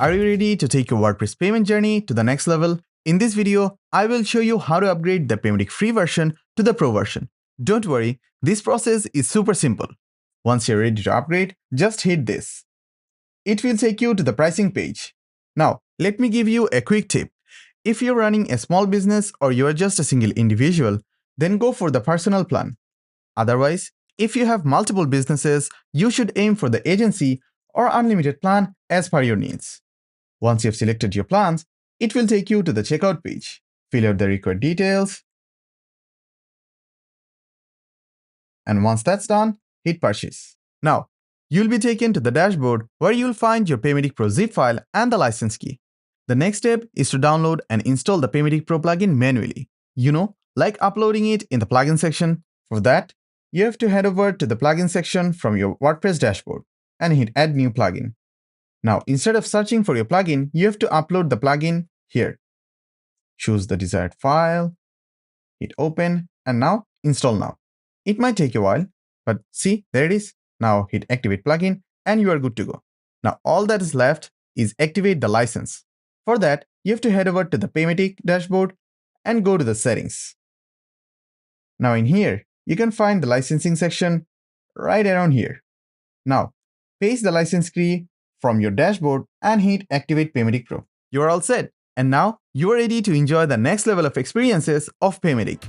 Are you ready to take your WordPress payment journey to the next level? In this video, I will show you how to upgrade the Paymattic free version to the Pro version. Don't worry, this process is super simple. Once you're ready to upgrade, just hit this. It will take you to the pricing page. Now, let me give you a quick tip. If you're running a small business or you're just a single individual, then go for the personal plan. Otherwise, if you have multiple businesses, you should aim for the agency or unlimited plan as per your needs. Once you've selected your plans, it will take you to the checkout page. Fill out the required details. And once that's done, hit purchase. Now, you'll be taken to the dashboard where you'll find your Paymattic Pro zip file and the license key. The next step is to download and install the Paymattic Pro plugin manually. Like uploading it in the plugin section. For that, you have to head over to the plugin section from your WordPress dashboard and hit Add New Plugin. Now, instead of searching for your plugin, you have to upload the plugin here. Choose the desired file, hit Open, and now Install Now. It might take a while, but see, there it is. Now hit Activate Plugin, and you are good to go. Now, all that is left is activate the license. For that, you have to head over to the Paymattic dashboard and go to the Settings. Now in here, you can find the licensing section right around here. Now, paste the license key from your dashboard and hit Activate Paymattic Pro. You are all set. And now, you are ready to enjoy the next level of experiences of Paymattic.